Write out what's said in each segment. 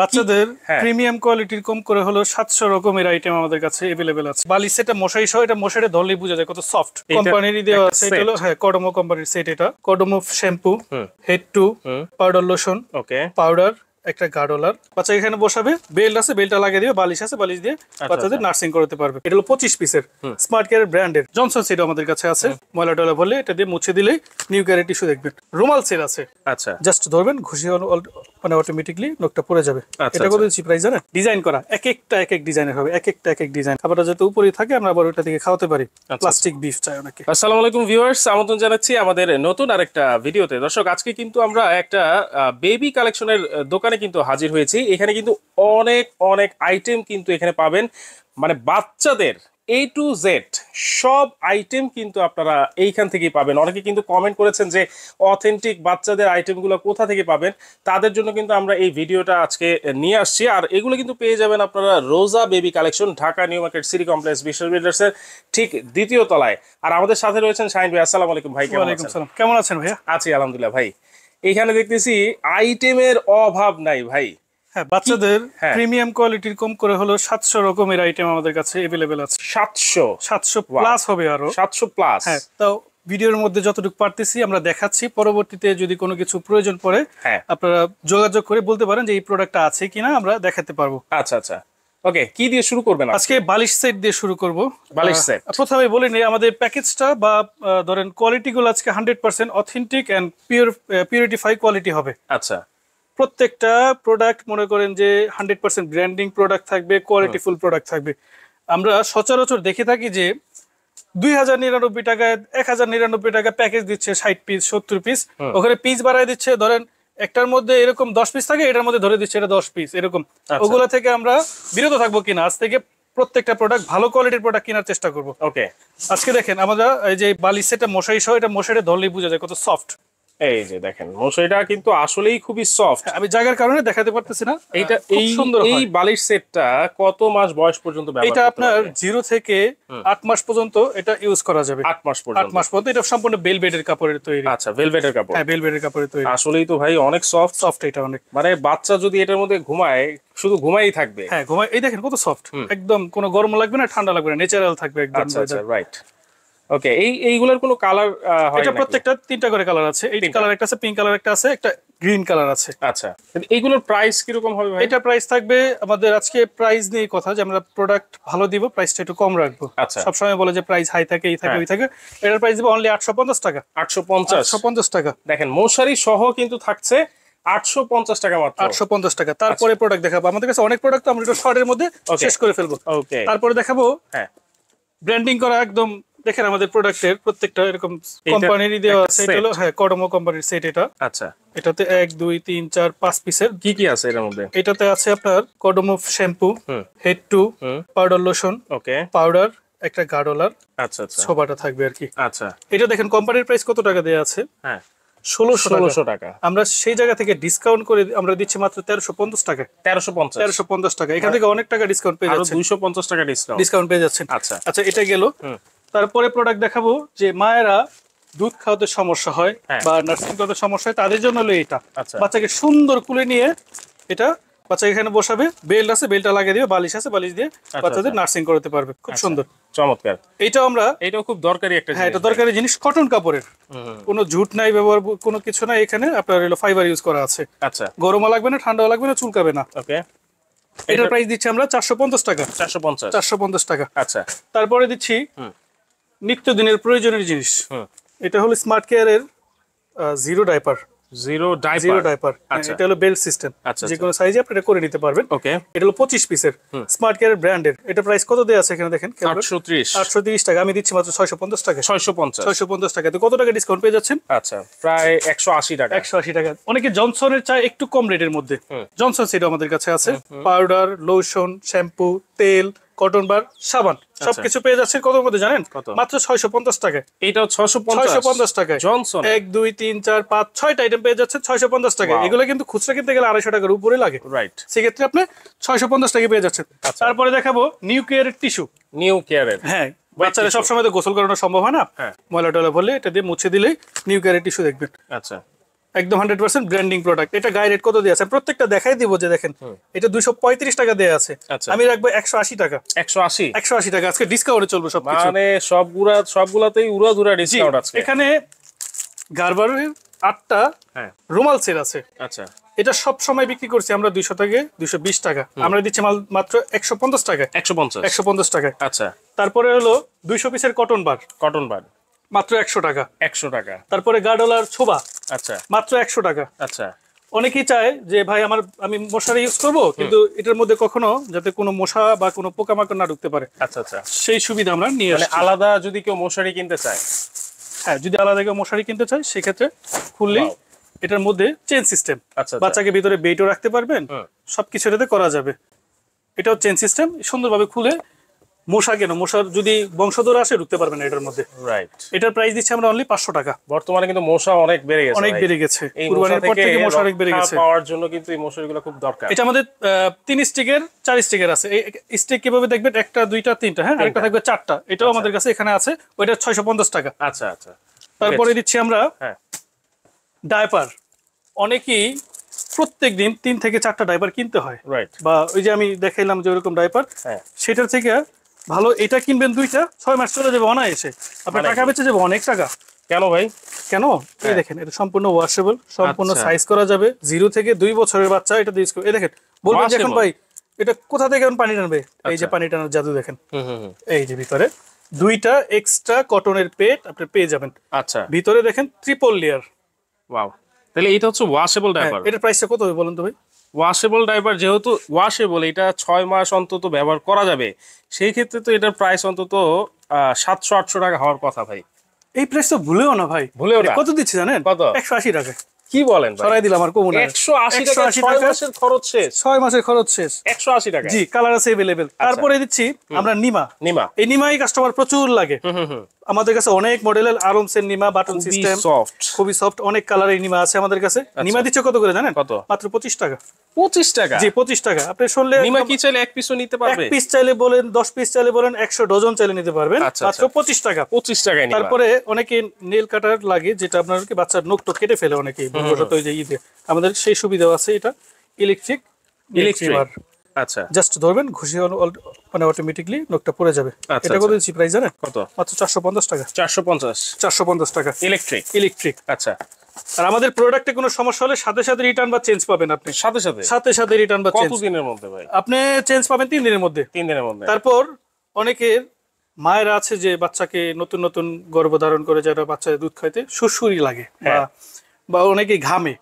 বাচ্চাদের প্রিমিয়াম কোয়ালিটির কম করে হলো 700 রকমের আইটেম আমাদের কাছে अवेलेबल আছে। বালিশ সেটটা মশারি সহ, এটা মশারি ধরলেই বোঝা যায় কত সফট। কোম্পানিরই দেওয়া আছে, এটা হলো কডোমো কোম্পানির সেট। এটা Kodomo shampoo, head to powder lotion, powder, একটা গার্ডলার। বাচ্চা এখানে বসাবে, বেল্ট আছে, বেল্টটা লাগিয়ে দিবে, বালিশ আছে, বালিশ দিয়ে বাচ্চাদের নার্সিং করতে পারবে। এটা হলো 25 পিসের স্মার্ট কেয়ার ব্র্যান্ডের জনসন সেট আমাদের কাছে আছে। ময়লা টয়লা বললে এটা দিয়ে মুছে দিলেই নিউ কেয়ারের টিস্যু দেখবেন। রুমাল সেট আছে, আচ্ছা জাস্ট ধরবেন, ঘুষি মানে অটোমেটিকলি নখটা পড়ে যাবে। এটা কত দিচ্ছি প্রাইস জানেন? ডিজাইন করা, এক একটা এক এক ডিজাইনের হবে, এক একটা এক এক ডিজাইন। খাবারটা যাতে উপরেই থাকে, আমরা আবার ওটা থেকে খাওয়াতে পারি। প্লাস্টিক বিফ চাই অনেকে। আসসালামু আলাইকুম ভিউয়ার্স, আমন্ত্রণ জানাচ্ছি আমাদের নতুন আরেকটা ভিডিওতে। দর্শক, আজকে কিন্তু আমরা একটা বেবি কালেকশনের দোকানে কিন্তু হাজির হয়েছি। এখানে কিন্তু অনেক অনেক আইটেম কিন্তু এখানে পাবেন, মানে বাচ্চাদের A to Z সব আইটেম কিন্তু আপনারা এইখান থেকেই পাবেন। অনেকে কিন্তু কমেন্ট করেছেন যে অথেন্টিক বাচ্চাদের আইটেমগুলো কোথা থেকে পাবেন, তাদের জন্য কিন্তু আমরা এই ভিডিওটা আজকে নিয়ে আসছি। আর এগুলো কিন্তু পেয়ে যাবেন আপনারা Roza baby collection, Dhaka new market city complex বিশাল বিল্ডার্সের ঠিক দ্বিতীয় তলায়। আর আমাদের সাথে রয়েছেন শাহিন ভাই। আসসালামু আলাইকুম ভাই, কেমন আছেন ভাইয়া? আছি আলহামদুলিল্লাহ ভাই। এইখানে দেখতেছি আইটেমের অভাব নাই ভাই। হ্যাঁ, বাচ্চাদের প্রিমিয়াম কোয়ালিটির কম করে হলো 700 রকমের আইটেম আমাদের কাছে अवेलेबल আছে। 700 প্লাস হবে, আরো 700 প্লাস। হ্যাঁ, তাও ভিডিওর মধ্যে যতটুকু পারতেছি আমরা দেখাচ্ছি। পরবর্তীতে যদি কোনো কিছু প্রয়োজন পড়ে আপনারা যোগাযোগ করে বলতে পারেন যে এই প্রোডাক্টটা আছে কিনা, আমরা দেখাতে পারবো। আচ্ছা আচ্ছা, ওকে। কি দিয়ে শুরু করবেন? আজকে বালিশ সেট দিয়ে শুরু করব। বালিশ সেট প্রথমে বলে নিই আমাদের প্যাকেজটা বা ধরেন কোয়ালিটি গুলো আজকে 100% অথেন্টিক এন্ড পিউরিটিফাই কোয়ালিটি হবে। আচ্ছা, প্রত্যেকটা প্রোডাক্ট মনে করেন যে 100% ব্র্যান্ডিং প্রোডাক্ট থাকবে, কোয়ালিটিফুল প্রোডাক্ট থাকবে। আমরা সচরাচর দেখে থাকি যে 2099 টাকায় 1099 টাকা প্যাকেজ দিচ্ছে 60 পিস 70 পিস, ওখানে পিস বাড়ায় দিচ্ছে। ধরেন একটার মধ্যে এরকম 10 পিস থাকে, এটার মধ্যে ধরে দিচ্ছে এটা 10 পিস এরকম। ওগুলা থেকে আমরা বিরত থাকবো কিনা, আজ থেকে প্রত্যেকটা প্রোডাক্ট ভালো কোয়ালিটির প্রোডাক্ট কেনার চেষ্টা করবো। ওকে, আজকে দেখেন আমরা এই যে বালিশ সেটটা মশারি সহ, এটা মশারি ধরলেই বোঝা যায় কত সফট। এই যে দেখেন, মশারিটা কিন্তু আসলেই খুবই সফট। আমি জায়গার কারণে দেখাতে পারতেছি না। এইটা এই বালিশ সেটটা কত মাস বয়স পর্যন্ত ব্যবহার করতে পারবে? এটা আপনার 0 থেকে 8 মাস পর্যন্ত এটা ইউজ করা যাবে। 8 মাস পর্যন্ত? 8 মাস পর্যন্ত। এটা সম্পূর্ণ ভেলভেটের কাপড়ের তৈরি। আচ্ছা, ভেলভেটের কাপড়। হ্যাঁ, ভেলভেটের কাপড়ের তৈরি। আসলেই তো ভাই অনেক সফট। এটা অনেক, মানে বাচ্চা যদি এটার মধ্যে ঘুমায়, শুধু ঘুমাই থাকবে। হ্যাঁ ঘুমায়। এই দেখেন কত সফট, একদম কোনো গরম লাগবে না, ঠান্ডা লাগবে না, ন্যাচারাল থাকবে একদম। আচ্ছা আচ্ছা, রাইট। ওকে, এইগুলোর কোনো কালার হয়? এটা প্রত্যেকটা 3টা করে কালার আছে। এই কালার একটা আছে, পিঙ্ক কালার একটা আছে, একটা গ্রিন কালার আছে। আচ্ছা, এইগুলোর প্রাইস কি রকম হবে ভাই? এটা প্রাইস থাকবে আমাদের আজকে প্রাইস নিয়ে কথা, যে আমরা প্রোডাক্ট ভালো দিব, প্রাইসটা একটু কম রাখবো। আচ্ছা, সব সময় বলে যে প্রাইস হাই থাকে, এই থাকে ওই থাকে। এটার প্রাইস দিব অনলি 850 টাকা। 850 টাকা। দেখেন, মশারি সহ কিন্তু থাকছে 850 টাকা মাত্র। 850 টাকা। তারপরে প্রোডাক্ট দেখাবো। আমাদের কাছে অনেক প্রোডাক্ট, আমরা একটু শর্টের মধ্যে শেষ করে ফেলবো। ওকে, তারপরে দেখাবো ব্র্যান্ডিং করা একদম। দেখেন আমাদের প্রোডাক্টের প্রত্যেকটা এরকম কোম্পানিরই দেওয়া আছে। এটা হলো কডোমো কোম্পানির সেট। এটা আচ্ছা, এটাতে 1 2 3 4 5 পিসের। কি কি আছে এর মধ্যে? এটাতে আছে আপনার Kodomo shampoo, head to powder lotion, okay, powder, একটা গার্ডলার। আচ্ছা আচ্ছা, ছোবাটা থাকবে আর কি। আচ্ছা, এটা দেখেন কোম্পানির প্রাইস কত টাকা দেয়া আছে? 1600 টাকা। আমরা সেই জায়গা থেকে ডিসকাউন্ট করে আমরা দিচ্ছি মাত্র 1350 টাকা। 1350 টাকা। এখান থেকে অনেক টাকা ডিসকাউন্ট পেয়ে যাচ্ছেন। 250 টাকা ডিসকাউন্ট পেয়ে যাচ্ছেন। আচ্ছা আচ্ছা, এটা গেল। তারপরে প্রোডাক্ট দেখাবো যে মায়েরা দুধ খাওয়াতে সমস্যা হয় বা নার্সিং করতে সমস্যা হয়, তাদের জন্য হলো এটা। বাচ্চাকে সুন্দর কুলে নিয়ে এটা বাচ্চা এখানে বসাবে, বেল্ট আছে, বেল্টটা লাগিয়ে দিবে, বালিশ আছে, বালিশ দিয়ে বাচ্চাদের নার্সিং করতে পারবে। খুব সুন্দর, চমৎকার। এটাও খুব দরকারি একটা জিনিস। হ্যাঁ, এটা দরকারি জিনিস। কটন কাপড়ের, কোনো ঝুট নাই, ব্যবহার কোনো কিছু নাই। এখানে আপনার হলো ফাইবার ইউজ করা আছে। আচ্ছা, গরমও লাগবে না, ঠান্ডাও লাগবে না, চুলকাবে না। ওকে, এটার প্রাইস দিচ্ছি আমরা 450 টাকা। 450 টাকা। আচ্ছা, তারপরে দিচ্ছি নিত্যদিনের প্রয়োজনীয় জিনিস। এটা হলো স্মার্ট কেয়ারের জিরো ডাইপার। এটা হলো বেল্ট সিস্টেম, যে কোনো সাইজে আপনি এটা করে নিতে পারবেন। ওকে, এটা হলো 25 পিসের স্মার্ট কেয়ারের ব্র্যান্ডের। এটা প্রাইস কত দেয়া আছে এখানে দেখেন? 830 টাকা। আমি দিচ্ছি মাত্র 650 টাকা। 650 টাকা। তো কত টাকা ডিসকাউন্ট পেয়ে যাচ্ছেন? আচ্ছা, প্রায় 180 টাকা। 180 টাকা। অনেকে জনসনের চাই একটু কম রেটের মধ্যে। জনসন সেট আমাদের কাছে আছে। পাউডার, লোশন, শ্যাম্পু, তেল, কটন বার, সাবান সবকিছু পেয়ে যাচ্ছে কত মধ্যে জানেন? মাত্র 650 টাকা। এটাও 650 টাকায় জনসন। 1 2 3 4 5 6টা আইটেম পেয়ে যাচ্ছে 650 টাকা। এগুলো কিন্তু খুচরা কিনতে গেলে 250 টাকার উপরে লাগে। রাইট, সেক্ষেত্রে আপনি 650 টাকা পেয়ে যাচ্ছেন। তারপরে দেখাবো নিউ কেয়ারের টিস্যু। হ্যাঁ, বাচ্চারা সবসময় তো গোসল করানো সম্ভব হয় না। ময়লা টয়লা বললে এটা দিয়ে মুছে দিলেই নিউ কেয়ারের টিস্যু দেখবেন। আচ্ছা, একদম 100% ব্র্যান্ডিং প্রোডাক্ট। এটা গায়ে রেট কত দিয়ে আছে প্রত্যেকটা দেখাই দিব যে দেখেন এটা 235 টাকা দেয়া আছে, আমি রাখবো 180 টাকা। 180 টাকা আজকে ডিসকাউন্টে চলবে সবকিছু, মানে সবগুলাতেই উড়াধুরা ডিসকাউন্ট আছে। এখানে গারবারের 8টা রুমাল সেট আছে। আচ্ছা, এটা সব সময় বিক্রি করছি আমরা 200 থেকে 220 টাকা, আমরা দিচ্ছি মাল মাত্র 150 টাকায়। 150 টাকায়। আচ্ছা, তারপরে হলো 200 পিসের কটন বার মাত্র 100 টাকা। 100 টাকা। তারপরে গার্ডলার ছোবা আচ্ছা, মাত্র 100 টাকা। আচ্ছা, অনেকেই চায় যে ভাই আমি মশারি ইউজ করব কিন্তু এটার মধ্যে কখনো যাতে কোনো মশা বা কোনো পোকামাকড় না ঢুকতে পারে। আচ্ছা আচ্ছা, সেই সুবিধা আমরা নিয়ে আসছি। আলাদা যদি কেউ মশারি কিনতে চায়, হ্যাঁ যদি আলাদা কেউ মশারি কিনতে চায় সেক্ষেত্রে খুললেই এটার মধ্যে চেন সিস্টেম, বাচ্চাকে ভিতরে বেডও রাখতে পারবেন, সবকিছু এটাতে করা যাবে। এটাও চেন সিস্টেম, সুন্দরভাবে খুলে মশার যদি বংশধর আসে ঢুকতে পারবেন না এটার মধ্যে। রাইট। এটার প্রাইস দিচ্ছি আমরা অনলি 500 টাকা। বর্তমানে কিন্তু মশা অনেক বেড়ে গেছে, কুরবানির পর থেকে মশা অনেক বেড়ে গেছে। পাওয়ার জন্য কিন্তু এই মশারিগুলো খুব দরকার। এটা আমাদের 3 স্টিকের 4 স্টিকের আছে। এই স্টিক কিভাবে দেখবেন, একটা দুইটা তিনটা, হ্যাঁ আরেকটা থাকবে 4টা, এটাও আমাদের কাছে এখানে আছে, ওইটা 650 টাকা। আচ্ছা আচ্ছা। তারপরে দিচ্ছি আমরা ডায়পার। অনেকেই প্রত্যেক দিন 3 থেকে 4টা ডায়পার কিনতে হয়, বা ওই যে আমি দেখাইলাম যে ওরকম ডায়পার, সেটার থেকে ভালো এটা কিনবেন 2টা, 6 মাস চলে যাবে অনায়াসে, আপনার টাকা বেঁচে যাবে অনেক টাকা। কেন ভাই? কেন? এই দেখেন এটা সম্পূর্ণ ওয়াশেবল, সম্পূর্ণ সাইজ করা যাবে, 0 থেকে 2 বছরের বাচ্চা এটা ইউজ করে। এই দেখেন বলবেন যে এখন ভাই এটা কোথা থেকে পানি টানবে, এই যে পানি টানার জাদু দেখেন। এই যে ভিতরে 2টা এক্সট্রা কটনের পেট আপনি পেয়ে যাবেন। আচ্ছা, ভিতরে দেখেন ট্রিপল লেয়ার। ওয়াও, তাহলে এটা হচ্ছে ওয়াশেবল ডায়পার। এটার প্রাইসটা কত হবে বলুন তো ভাই? ওয়াশেবল ডায়পার যেহেতু ওয়াশেবল, এটা 6 মাস অন্তত ব্যবহার করা যাবে, সেই ক্ষেত্রে তো এটার প্রাইস অন্তত 700-800 টাকা হওয়ার কথা ভাই। এই প্রাইস তো ভুলেও না ভাই, ভুলেও না। কত দিচ্ছি জানেন? কত? 180 টাকা। কি বলেন ভাই? সরাই দিলাম আর কমু না। 180 টাকা 6 মাসের খরচ শেষ। 6 মাসের খরচ শেষ 180 টাকা। জি, কালার আছে अवेलेबल। তারপরে দিচ্ছি আমরা নিমা। এই নিমাই কাস্টমার প্রচুর লাগে। আমাদের কাছে অনেক মডেলের আরমসের নিমা, বাটন সিস্টেম, খুবই সফট, অনেক কালারের নিমা আছে আমাদের কাছে। নিমা দিচ্ছে কত করে জানেন? কত? মাত্র 25 টাকা। 25 টাকা? জি 25 টাকা। আপনি শুনলে নিমা কি চাইলে এক পিসও নিতে পারবে? এক পিস চাইলে বলেন, 10 পিস চাইলে বলেন, 100 ডজন চাইলে নিতে পারবেন, মাত্র 25 টাকা। 25 টাকায় নিবা। তারপরে অনেকে নেল কাটার লাগে, যেটা আপনার কি বাচ্চার নখ তো কেটে ফেলে অনেকেই, ভবিষ্যতে ওই যে ঈদে, আমাদের সেই সুবিধাও আছে। এটা ইলেকট্রিক। আচ্ছা, জাস্ট ধরবেন, ঘুষি মানে অটোমেটিক্যালি নখটা পড়ে যাবে। এটা কত দিচ্ছি প্রাইস জানেন? কত? মাত্র 450 টাকা। 450 টাকা ইলেকট্রিক। আচ্ছা, আর আমাদের প্রোডাক্টে কোনো সমস্যা হলে সাথে সাথে রিটার্ন বা চেঞ্জ পাবেন আপনি। সাথে সাথে রিটার্ন বা চেঞ্জ। কত দিনের মধ্যে ভাই? আপনি চেঞ্জ পাবেন 3 দিনের মধ্যে। 3 দিনের মধ্যে। তারপর অনেকের মায়েরা আছে যে বাচ্চাকে নতুন নতুন গর্ভধারণ করে, যারা বাচ্চাদের দুধ খাইতে সুরসুরি লাগে বা অনেকে ঘামে,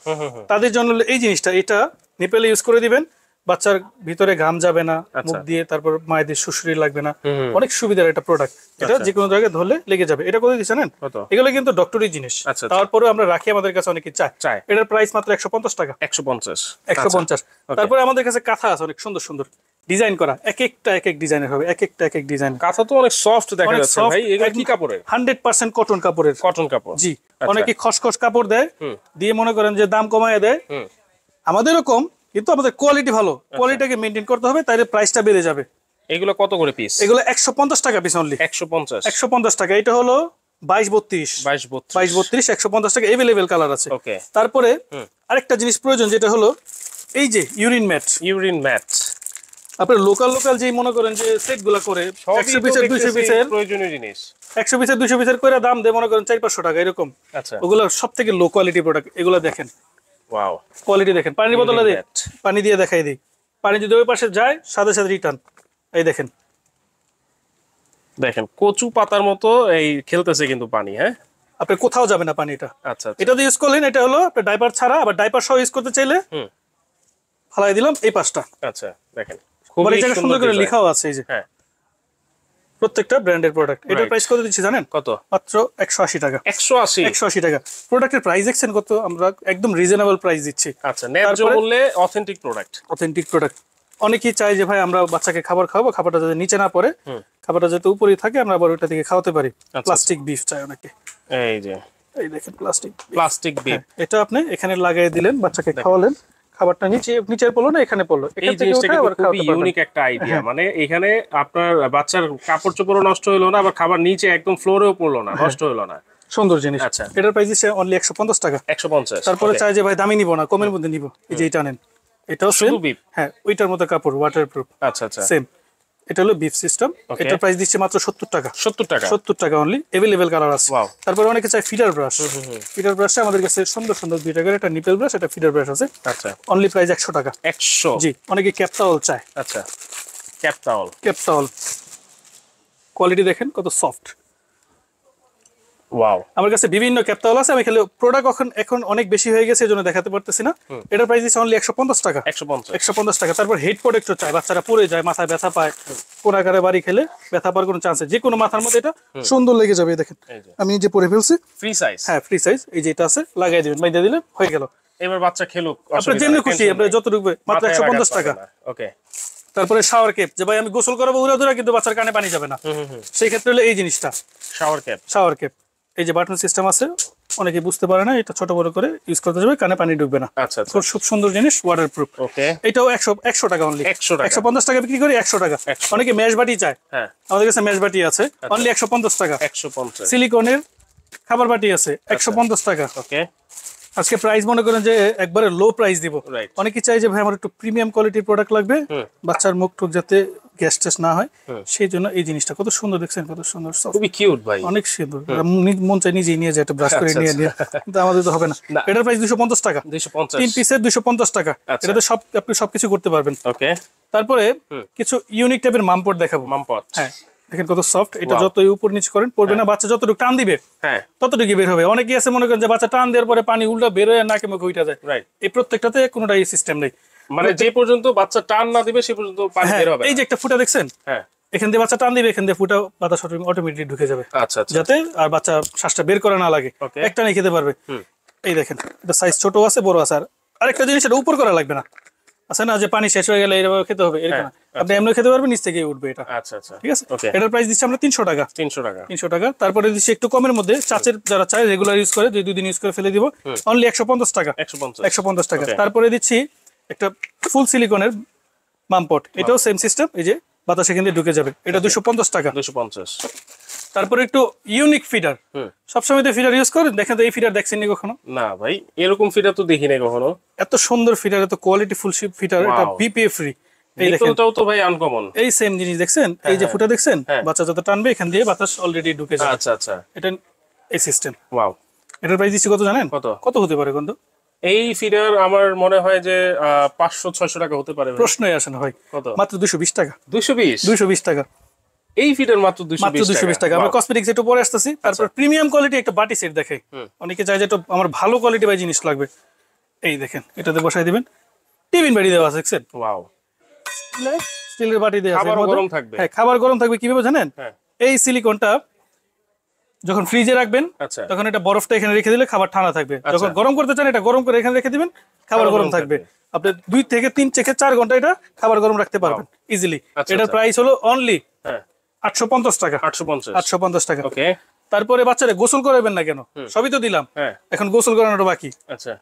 তাদের জন্য এই জিনিসটা, এটা নিপেলে ইউজ করে দিবেন, বাচ্চার ভিতরে ঘাম যাবে না মুখ দিয়ে, তারপর মায়েদের সুরসুরি লাগবে না, অনেক সুবিধার একটা প্রোডাক্ট। এটা যে কোনো জায়গায় ধরলে লেগে যাবে। এটা কত দিচ্ছেন জানেন? এগুলো কিন্তু ডক্টরি জিনিস, তারপরে আমরা রাখি, আমাদের কাছে অনেকে চায়। এটার প্রাইস মাত্র 150 টাকা। 150। তারপরে আমাদের কাছে কাঁথা আছে অনেক সুন্দর সুন্দর ডিজাইন করা, এক একটা এক এক ডিজাইনের হবে, এক একটা এক এক ডিজাইন। কাঁথা তো অনেক সফট দেখা যাচ্ছে ভাই। এগুলো কি কাপড়ের? 100% কটন কাপড়ের। কটন কাপড়, জি। অনেকে খসখস কাপড় দেয়, দিয়ে মনে করেন যে দাম কমায় দেয়। আমাদের এরকম, কিন্তু আমাদের কোয়ালিটি ভালো, কোয়ালিটিকে মেইনটেইন করতে হবে, তাইলে প্রাইসটা বেড়ে যাবে। এগুলো কত করে পিস? এগুলো 150 টাকা পিস অনলি। 150 টাকা। এটা হলো 22-32 150 টাকা। अवेलेबल কালার আছে। তারপরে আরেকটা জিনিস প্রয়োজন, যেটা হলো এই যে ইউরিন ম্যাট। আপনার লোকাল যে মনে করেন যে সেটগুলো করে 100 পিসের 200 পিসের প্রয়োজনীয় জিনিস, 100 পিসের 200 পিসের করে দাম দেয় মনে করেন 400-500 টাকা এরকম। আচ্ছা, ওগুলো সবথেকে লো কোয়ালিটি প্রোডাক্ট। এগুলো দেখেন, ওয়াও, কোয়ালিটি দেখেন। পানির বোতলে দিই, পানি দিয়ে দেখাই দিই, পানি যদি ওই পাশে যায় সাথে সাথে রিটার্ন। এই দেখেন কচু পাতার মতো এই খেলতেছে কিন্তু পানি। হ্যাঁ, আপনি কোথাও যাবে না পানিটা। আচ্ছা, এটা দিয়ে ইউজ করলেন, এটা হলো আপনি ডাইপার ছাড়া, আবার ডাইপার সহ ইউজ করতে চাইলে ফালাই দিলাম এই পাশটা। আচ্ছা, দেখেন খুবই সুন্দর করে লেখাও আছে এই যে। হ্যাঁ, প্রত্যেকটা ব্র্যান্ডের প্রোডাক্ট। এটার প্রাইস কত দিচ্ছি জানেন? কত? মাত্র 180 টাকা। 180 টাকা। প্রোডাক্টের প্রাইস দেখছেন কত? আমরা একদম রিজনেবল প্রাইস দিচ্ছি। আচ্ছা, ন্যায্য মূল্যে অথেন্টিক প্রোডাক্ট। অনেকেই চাই যে ভাই আমরা বাচ্চাকে খাবার খাওয়াবো, খাবারটা যাতে নিচে না পড়ে, খাবারটা যাতে উপরেই থাকে, আমরা আবার ওইটা থেকে খাওয়াতে পারি। প্লাস্টিক বিফ চাই অনেকে। এই দেখেন প্লাস্টিক বিফ। এটা আপনি এখানে লাগিয়ে দিলেন, বাচ্চাকে খাওয়ালেন, খাবারটা নিচে পড়লো না, এখানে পড়লো। এই জিনিসটা খুবই ইউনিক একটা আইডিয়া। মানে এখানে আপনার বাচ্চার কাপড় চোপড়ও নষ্ট হলো না, আবার খাবার নিচে একদম ফ্লোরেও পড়লো না, নষ্ট হলো না। সুন্দর জিনিস। আচ্ছা। এটার প্রাইস দিচ্ছে অনলি 150 টাকা। 150। তারপরে চাই যে ভাই দামি নিব না, কমের মধ্যে নিব, এই যে এটা নেন, এটাও সেম। শুধু beef? হ্যাঁ, ওইটার মতো কাপড়, ওয়াটারপ্রুফ, আচ্ছা আচ্ছা। সেম। এটা হলো বিফ সিস্টেম। Okay. এটার প্রাইস দিচ্ছে মাত্র 70 টাকা। 70 টাকা। 70 টাকা অনলি, अवेलेबल কালার আছে। Wow. তারপরে অনেকে চায় ফিডার ব্রাশ। ফিডার ব্রাশটা আমাদের কাছে সুন্দর সুন্দর দুইটা করে, একটা নিপেল ব্রাশ, একটা ফিডার ব্রাশ আছে। আচ্ছা। অনলি প্রাইস 100 টাকা। 100। জি, অনেকে ক্যাপ টাওয়াল চায়। আচ্ছা, cap towel. Cap towel quality দেখেন কত সফট। ওয়াও। আমার কাছে বিভিন্ন ক্যাপ টাওয়াল আছে, আমি খালি প্রোডাক্ট এখন অনেক বেশি হয়ে গেছে, এজন্য দেখাতে পারতেছি না। এটার প্রাইস দিচ্ছে অনলি 150 টাকা। 150। 150 টাকা। তারপর হেড প্রোটেক্টর চাই, বাচ্চারা পড়ে যায়, মাথায় ব্যথা পায়, কোন আকারে বাড়ি খেলে ব্যথা পাওয়ার কোনো চান্স নেই, যে কোনো মাথার মধ্যে এটা সুন্দর লেগে যাবে। দেখেন এই যে আমি যে পরে ফেলছি, ফ্রি সাইজ। হ্যাঁ ফ্রি সাইজ, এই যে এটা আছে, লাগাই দিবেন, বাইন্দা দিলে হয়ে গেল। এবার বাচ্চা খেলুক, আপনার যেমনি খুশি, আপনার যত ঢুকবে, মাত্র 150 টাকা। ওকে। তারপরে শাওয়ার ক্যাপ, যে ভাই আমি গোসল করাবো উড়াদুরা, কিন্তু বাচ্চার কানে পানি যাবে না, সেই ক্ষেত্রে হলো এই জিনিসটা, শাওয়ার ক্যাপ। Shower cap. এই যে বাটন সিস্টেম আছে, অনেকে বুঝতে পারে না, এটা ছোট বড় করে ইউজ করতে যাবে, কানে পানি ঢুকবে না। আচ্ছা আচ্ছা। খুব সুন্দর জিনিস, ওয়াটারপ্রুফ। ওকে। এটাও 100 টাকা অনলি। 100 টাকা। 150 টাকা বিক্রি করি, 100 টাকা। 100 অনেকে মেশ বাটি চায়, হ্যাঁ, আমাদের কাছে মেশ বাটি আছে, অনলি 150 টাকা। 150। সিলিকনের খাবার বাটি আছে, 150 টাকা। ওকে। আজকে প্রাইস মনে করেন যে একবারে লো প্রাইস দিব। Right. অনেকে চাই যে ভাই আমার একটু প্রিমিয়াম কোয়ালিটির প্রোডাক্ট লাগবে, বাচ্চার মুখ টুক যাতে গ্যাস টেস না হয়, সেই জন্য এই জিনিসটা কত সুন্দর, দেখছেন কত সুন্দর, soft, খুবই কিউট ভাই। অনেক সুন্দর। মন চাই নিজেই নিয়ে যায়, একটা ব্রাশ করে আচ্ছা, নিয়ে নিয়ে, কিন্তু আমাদের তো হবে না। না। এটার প্রাইস 250 টাকা। 250। 3 পিসের 250 টাকা। আচ্ছা। এটাতে সব আপনি সবকিছু করতে পারবেন। ওকে। তারপরে কিছু ইউনিক টাইপের মামপট দেখাবো। মামপট। হ্যাঁ, দেখেন কত সফট। এটা Wow. যতই উপর নিচ করেন পড়বে না, বাচ্চা যতটুকু টান দিবে হ্যাঁ, ততটুকু বের হবে। অনেকেই আছে মনে করেন যে বাচ্চা টান দেওয়ার পরে পানি উল্টা বের হয়ে নাকে মুখে উঠে যায়। রাইট। এই প্রত্যেকটাতে কোনোটাই সিস্টেম নেই। মানে যে পর্যন্ত বাচ্চা টান না দিবে সে পর্যন্ত পানি হ্যাঁ, বের হবে এই যে একটা ফুটা দেখছেন, হ্যাঁ। এখান দিয়ে বাচ্চা টান দিবে, এখান দিয়ে ফুটা বাতাস অটোমেটিক ঢুকে যাবে, আচ্ছা আচ্ছা। যাতে আর বাচ্চা শ্বাসটা বের করা না লাগে, Okay. একটা নিয়ে খেতে পারবে। এই দেখেন, এটা সাইজ ছোট আছে, বড় আছে। আর আরেকটা জিনিস, এটা উপর করা লাগবে না, আছে না যে পানি শেষ হয়ে গেলে এরকম খেতে হবে, এরকম না। আপনি এমনি খেতে পারবেন, নিচ থেকে উঠবে এটা। আচ্ছা আচ্ছা। ঠিক আছে। ওকে। এটার প্রাইস দিচ্ছি আমরা 300 টাকা। 300 টাকা। 300 টাকা। তারপরে দিচ্ছি একটু কমের মধ্যে, চাচের যারা চায় রেগুলার ইউজ করে, 2 দিন ইউজ করে ফেলে দিব, অনলি 150 টাকা। 150। 150 টাকা। Okay. তারপরে দিচ্ছি একটা ফুল সিলিকনের মামপট, এটাও সেম সিস্টেম, এই যে বাতাস এখান দিয়ে ঢুকে যাবে, এটা 250 টাকা। 250। তারপরে একটু ইউনিক ফিডার, সবসময় তো ফিডার ইউজ করেন, দেখেন তো এই ফিডার দেখছেন নি কখনো? না ভাই, এরকম ফিডার তো দেখি নাই কখনো। এত সুন্দর ফিডার, এত কোয়ালিটি ফুল ফিডার, এটা Wow. BPA free. এই দেখেন, নিকলটাও তো ভাই আনকমন। এই সেম জিনিস দেখছেন, এই যে ফুটা দেখছেন, হ্যাঁ। বাচ্চা যত টানবে এখান দিয়ে বাতাস অলরেডি ঢুকে যাবে। আচ্ছা আচ্ছা। এটা এই সিস্টেম। ওয়াও। এটার প্রাইস দিচ্ছি কত জানেন? কত? কত হতে পারে বন্ধু? এই ফিডার আমার মনে হয় যে 500-600 টাকা হতে পারে ভাই। প্রশ্নই আসে না ভাই। কত? মাত্র 220 টাকা। 220। 220 টাকা। এই ফিডার মাত্র মাত্র 220 টাকা। আমরা কসমেটিক্স একটু পরে আসতেছি। তারপর প্রিমিয়াম কোয়ালিটি একটা বাটি সেট দেখাই। অনেকে চায় যে একটু আমার ভালো কোয়ালিটি বাই জিনিস লাগবে। এই দেখেন, এটাতে বসাই দিবেন, টিফিন বাটি দেওয়া আছে, দেখছেন? ওয়াও। স্টিলের বাটি দেওয়া আছে। খাবার এর মধ্যে- গরম থাকবে। হ্যাঁ, খাবার গরম থাকবে কিভাবে জানেন? হ্যাঁ। এই সিলিকনটা যখন ফ্রিজে রাখবেন, আচ্ছা। তখন এটা বরফটা এখানে রেখে দিলে খাবার ঠান্ডা থাকবে। আচ্ছা। যখন গরম করতে চান, এটা গরম করে এখানে রেখে দিবেন, খাবার গরম থাকবে। আপনি 2 থেকে 3 থেকে 4 ঘন্টা এটা খাবার গরম রাখতে পারবেন ইজিলি। আচ্ছা, এটার আচ্ছা। প্রাইস হলো অনলি হ্যাঁ, 850 টাকা। 850। 850 টাকা। ওকে। তারপরে বাচ্চারা গোসল করাবেন না কেন? সবই তো দিলাম, হ্যাঁ। এখন গোসল করানোটা বাকি। আচ্ছা।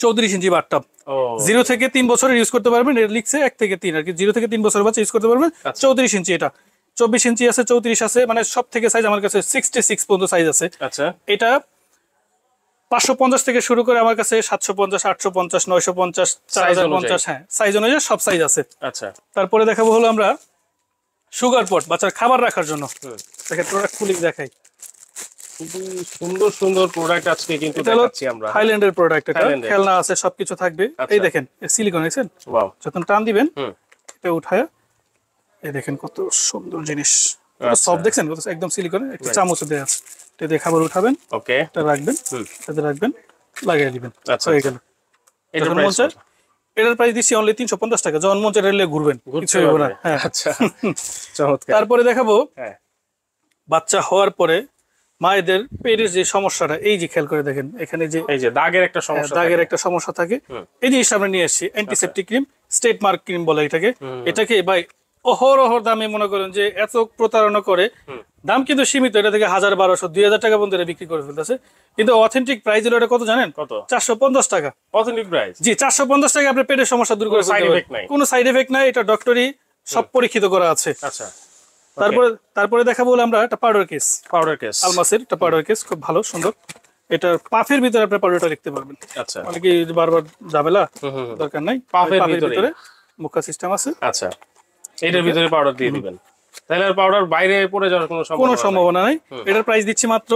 34 ইঞ্চি বাথটাব, ও 0 থেকে 3 বছরের ইউজ করতে পারবেন। এটা লিখছে 1 থেকে 3 আর কি, 0 থেকে 3 বছরের বাচ্চা ইউজ করতে পারবেন। 34 ইঞ্চি, এটা 24 ইঞ্চি আছে, 34 আছে, মানে সব থেকে সাইজ আমার কাছে 66 পর্যন্ত সাইজ আছে। আচ্ছা। এটা 550 থেকে শুরু করে আমার কাছে 750, 850, 950, 4050, হ্যাঁ সাইজ অনুযায়ী সব সাইজ আছে। আচ্ছা। তারপরে দেখাবো হলো আমরা সুগার পট, বাচ্চার খাবার রাখার জন্য। দেখেন প্রোডাক্ট খুলে দেখাই। খুবই সুন্দর সুন্দর প্রোডাক্ট আজকে কিন্তু এটা হলো দেখাচ্ছি আমরা। থাইল্যান্ডের প্রোডাক্ট, এটা থাইল্যান্ডের। খেলনা আছে, সবকিছু থাকবে। আচ্ছা। এই দেখেন সিলিকন, দেখছেন? ওয়াও। যখন টান দিবেন হুম। এটা উঠায়, এই দেখেন কত সুন্দর জিনিস, আচ্ছা। সব দেখছেন কত একদম সিলিকন। একটা চামচ দেয়া আছে, এটা দিয়ে খাবার উঠাবেন, ওকে। এটা রাখবেন, এটাতে রাখবেন, লাগিয়ে দিবেন, আচ্ছা, হয়ে গেল। এটার যখন প্রাইস মন চায়, এটার প্রাইস দিচ্ছি অনলি 350 টাকা। যখন মন চায় রেলে ঘুরবেন, কিছু হইব না। হ্যাঁ। আচ্ছা, চমৎকার। তারপরে দেখাবো হ্যাঁ, বাচ্চা হওয়ার পরে মায়েদের পেটের যে সমস্যাটা, এই যে খেয়াল করে দেখেন, এখানে যে এই যে দাগের একটা সমস্যা দাগের থাকে। একটা সমস্যা থাকে, এই জিনিসটা আমরা নিয়ে এসেছি। Antiseptic cream, state mark cream বলে এটাকে। এটাকে ভাই অহরহ দামে মনে করেন যে এত প্রতারণা করে, দাম কিন্তু সীমিত, এটা থেকে 1000, 1200, 2000 টাকা পর্যন্ত এটা বিক্রি করে ফেলতেছে। কিন্তু অথেন্টিক প্রাইস হলো এটা কত জানেন? কত? 450 টাকা। Authentic price. জি, 450 টাকা আপনার পেটের সমস্যা দূর করে কোনো side ফেলতে effect পারবেন। নাই। কোনো সাইড এফেক্ট নাই, এটা ডক্টরি সব পরীক্ষিত করা আছে। আচ্ছা। তারপরে তারপরে দেখাবো হলো আমরা একটা পাউডার কেস, পাউডার কেস, আলমাসের একটা পাউডার কেস, খুব ভালো সুন্দর। এটা পাফের ভিতরে আপনি পাউডারটা লিখতে পারবেন। আচ্ছা, অনেকে বারবার ঝামেলা দরকার নাই, পাফের ভিতরে মুখা সিস্টেম আছে। আচ্ছা, এটার ভিতরে পাউডার দিয়ে দিবেন, তাহলে আর পাউডার বাইরে পড়ে যাওয়ার কোনো সম্ভাবনা নাই। এটার প্রাইস দিচ্ছি মাত্র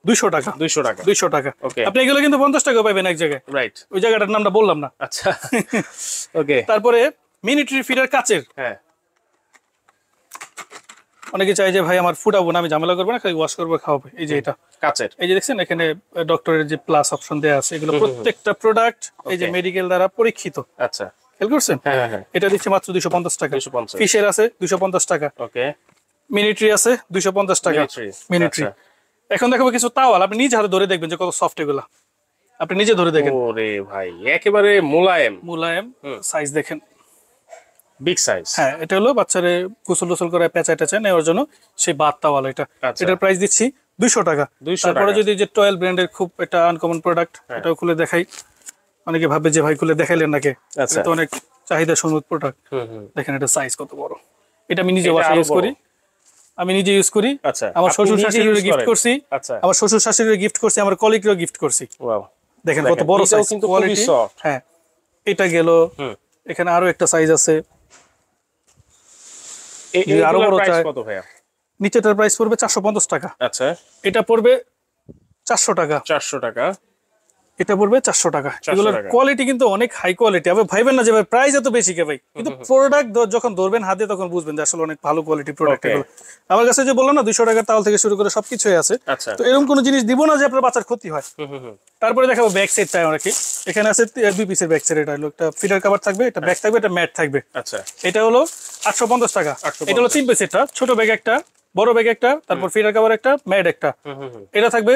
200 টাকা। 200 টাকা, 200 টাকা। ওকে, আপনি এগুলো কিন্তু 50 টাকা পাবেন এক জায়গায়, রাইট, ওই জায়গাটার নামটা বললাম না। আচ্ছা, ওকে। তারপরে মিনিট্রি ফিডার কাচের, হ্যাঁ, অনেকে চাই যে ভাই আমার ফুটাবো না, আমি ঝামেলা করবো না, খালি ওয়াশ করবো খাওয়াবে। এই যে এটা কাচের, এই যে দেখছেন এখানে ডক্টরের যে প্লাস অপশন দেয়া আছে, এগুলো প্রত্যেকটা প্রোডাক্ট এই যে মেডিকেল দ্বারা পরীক্ষিত। আচ্ছা, খেয়াল করছেন? হ্যাঁ হ্যাঁ, এটা দিচ্ছে মাত্র 250 টাকা। 250, ফিশের আছে 250 টাকা, ওকে, মিনিট্রি আছে 250 টাকা, মিনিট্রি। এখন দেখাবো কিছু তাওয়াল, আপনি নিজে হাতে ধরে দেখবেন যে কত সফট এগুলা, আপনি নিজে ধরে দেখেন। ওরে ভাই, একেবারে মোলায়েম, মুলায়েম। সাইজ দেখেন, বিগ সাইজ। হ্যাঁ, এটা হলো বাচ্চারে গোসল টোসল করে পেঁচা টেচা নেওয়ার জন্য সেই বাত তাওয়াল। এটা এটার প্রাইস দিচ্ছি 200 টাকা। তারপরে যদি যে টয়েল ব্র্যান্ডের খুব একটা আনকমন প্রোডাক্ট, এটাও খুলে দেখাই। অনেকে ভাবে যে ভাই খুলে দেখাইলেন নাকি, এটা তো অনেক চাহিদা সম্মত প্রোডাক্ট। দেখেন এটা সাইজ কত বড়, এটা আমি নিজে বাসায় ইউজ করি, আমি নিজে ইউজ করি। আচ্ছা, আমার শ্বশুর শাশুড়িকে গিফট করছি, আচ্ছা, আমার শ্বশুর শাশুড়িকে গিফট করছি, আমার কলিগকেও গিফট করছি। ওয়াও, দেখেন কত বড় সাইজ, কিন্তু খুবই সফট। হ্যাঁ, এটা গেল। এখানে আরো একটা সাইজ আছে, আরো বড় প্রাইস কত ভাইয়া? নিচেটার প্রাইস পড়বে 450 টাকা। আচ্ছা, এটা পড়বে 400 টাকা। 400 টাকা, এটা পড়বে 400 টাকা। এগুলোর কোয়ালিটি কিন্তু অনেক হাই কোয়ালিটি। আপনি ভাইবেন না যে ভাই প্রাইস এত বেশি কে ভাই, কিন্তু প্রোডাক্ট যখন ধরবেন হাতে তখন বুঝবেন যে আসলে অনেক ভালো কোয়ালিটি প্রোডাক্ট এগুলো। আমার কাছে যে বললাম না 200 টাকার তাওয়াল থেকে শুরু করে সবকিছুই আছে। আচ্ছা, তো এরকম কোনো জিনিস দিব না যে আপনার বাচ্চার ক্ষতি হয়। তারপরে দেখাবো ব্যাক সেট চাই অনেকে। এখানে আছে 2 পিসের ব্যাক সেট। এটা হলো একটা ফিডার কভার থাকবে, এটা ব্যাক থাকবে, এটা ম্যাট থাকবে। আচ্ছা, এটা হলো 850 টাকা। এটা হলো 3 পিস সেটটা, ছোট ব্যাগ একটা, বড় ব্যাগ একটা, তারপর ফিডার কভার একটা, ম্যাট একটা। এটা থাকবে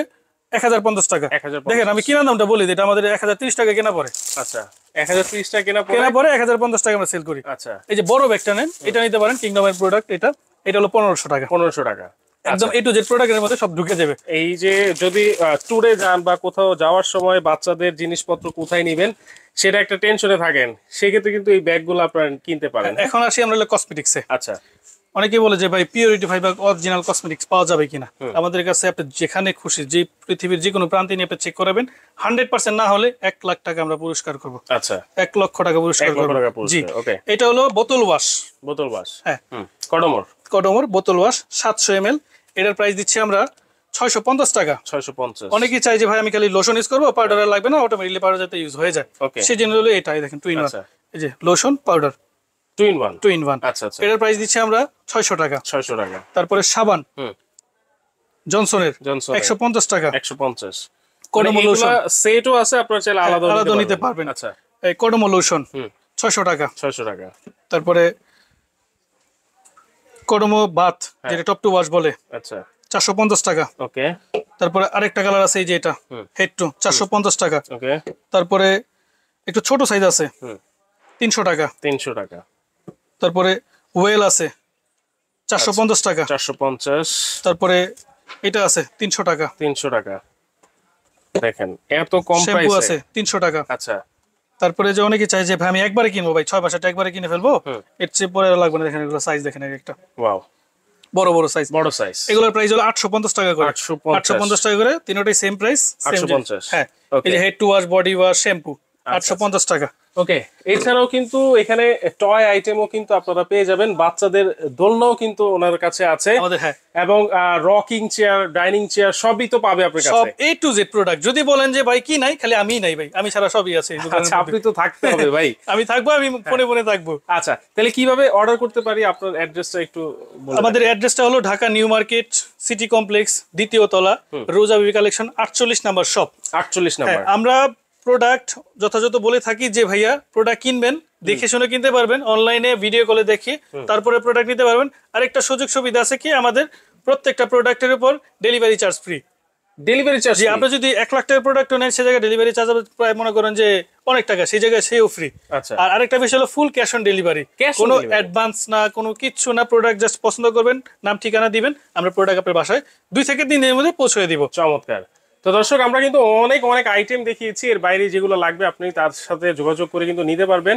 1050 টাকা। দেখেন আমি কিনা দামটা বলি, এটা আমাদের 1030 টাকা কেনা পড়ে। আচ্ছা, 1030 টাকা কেনা পড়ে 1050 টাকা আমরা সেল করি। আচ্ছা, এই যে বড় ব্যাগটা নেন, এটা নিতে পারেন, কিংডমের প্রোডাক্ট। এটা হলো 1500 টাকা। 1500 টাকা, একদম A to Z প্রোডাক্টের মধ্যে সব ঢুকে যাবে। এই যে যদি ট্যুরে যান বা কোথাও যাওয়ার সময় বাচ্চাদের জিনিসপত্র কোথায় নেবেন সেটা একটা টেনশনে থাকেন, সেক্ষেত্রে কিন্তু এই ব্যাগগুলো আপনারা কিনতে পারেন। এখন আসি আমরা কসমেটিক্সে। আচ্ছা, অনেকেই বলে যে ভাই পিওরিটি ভাই বা অরিজিনাল কসমেটিক্স পাওয়া যাবে কিনা। আমাদের কাছে আপনি যেখানে খুশি, যে পৃথিবীর যে কোনো প্রান্তে নিয়ে আপনি চেক করাবেন, 100% না হলে 1 লাখ টাকা আমরা পুরস্কার করব। আচ্ছা, 1 লক্ষ টাকা পুরস্কার করব। জি, ওকে। এটা হলো বোতল ওয়াশ। বোতল ওয়াশ, হ্যাঁ, কডমর বোতল ওয়াশ 700 ml। এটার প্রাইস দিচ্ছি আমরা 650 টাকা। 650। অনেকেই চাই যে ভাই আমি খালি লোশন ইউজ করবো, পাউডার লাগবে না, অটোমেটিকলি পাউডার যাতে ইউজ হয়ে যায়, সেই জন্য হলো এটাই। দেখেন 2 in 1, এই যে লোশন পাউডার 2 in 1। আচ্ছা, এটার প্রাইস দিচ্ছি আমরা 600 টাকা। 600 টাকা। তারপরে সাবান জনসনের 150 টাকা। 150। কোডোমো লোশন সেটও আছে, আপনারা চাইলে আলাদা নিতে পারবেন। আচ্ছা, এই কোডোমো লোশন 600 টাকা। 600 টাকা। তারপরে কোডোমো বাথ, যেটা টপ টু ওয়াশ বলে, আচ্ছা, 450 টাকা। ওকে। তারপরে আরেকটা কালার আছে, এই যে এটা হেড টু, 450 টাকা। ওকে। তারপরে একটু ছোট সাইজ আছে, 300 টাকা। 300 টাকা। তারপরে ওয়েল আছে 450 টাকা। 450। তারপরে এটা আছে 300 টাকা। 300 টাকা। দেখেন এত কম প্রাইসে শ্যাম্পু আছে 300 টাকা। আচ্ছা, তারপরে যে অনেকে চাই যে ভাই আমি একবারে কিনবো, ভাই 6 মাসেটা একবারে কিনে ফেলবো, এর চেয়ে পরে লাগবে না। দেখেন এগুলো সাইজ দেখেন, একটা ওয়াও, বড় সাইজ। এগুলোর প্রাইস হলো 850 টাকা করে। 850 টাকা করে, তিনটাই সেম প্রাইস। 850। হ্যাঁ, এই যে head to wash, body wash, shampoo 850 টাকা। ওকে। এছাড়াও কিন্তু এখানে টয় আইটেমও কিন্তু আপনারা পেয়ে যাবেন, বাচ্চাদের দোলনাও কিন্তু ওনার কাছে আছে আমাদের। হ্যাঁ, এবং রকিং চেয়ার, ডাইনিং চেয়ার সবই তো পাবে আপনার কাছে, সব A to Z প্রোডাক্ট। যদি বলেন যে ভাই কি নাই, খালি আমি নাই ভাই, আমি ছাড়া সবই আছে। আচ্ছা, আপনি তো থাকতে হবে ভাই। আমি থাকবো, আমি ফোনে থাকবো। আচ্ছা, তাহলে কিভাবে অর্ডার করতে পারি? আপনার অ্যাড্রেসটা একটু বলুন। আমাদের অ্যাড্রেসটা হলো Dhaka new market city complex, 2য় তলা, Roza baby collection, 48 number shop. 48 number. আমরা প্রোডাক্ট যথাযথ বলে থাকি যে ভাইয়া প্রোডাক্ট কিনবেন, দেখে শুনে কিনতে পারবেন, অনলাইনে ভিডিও কলে দেখে তারপরে প্রোডাক্ট নিতে পারবেন। আরেকটা সুযোগ সুবিধা আছে কি, আমাদের প্রত্যেকটা প্রোডাক্টের উপর delivery charge free. Delivery charge? আপনি যদি 1 লাখ টাকার প্রোডাক্ট নেন, সে জায়গায় ডেলিভারি চার্জ প্রায় মনে করেন যে অনেক টাকা, সেই জায়গায় সেও ফ্রি। আচ্ছা। আর আরেকটা বিষয় হলো ফুল ক্যাশ অন ডেলিভারি, কোনো অ্যাডভান্স না, কোনো কিচ্ছু না। প্রোডাক্ট জাস্ট পছন্দ করবেন, নাম ঠিকানা দিবেন, আমরা প্রোডাক্ট আপনার বাসায় 2 থেকে 3 দিনের মধ্যে পৌঁছে দিব। চমৎকার। তো দর্শক আমরা কিন্তু অনেক অনেক আইটেম দেখিয়েছি, এর বাইরে যেগুলো লাগবে আপনি তার সাথে যোগাযোগ করে কিন্তু নিতে পারবেন।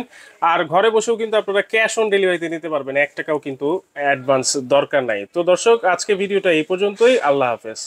আর ঘরে বসেও কিন্তু আপনারা ক্যাশ অন ডেলিভারিতে নিতে পারবেন, 1 টাকাও কিন্তু অ্যাডভান্স দরকার নাই। তো দর্শক আজকে ভিডিওটা এই পর্যন্তই, আল্লাহ হাফেজ।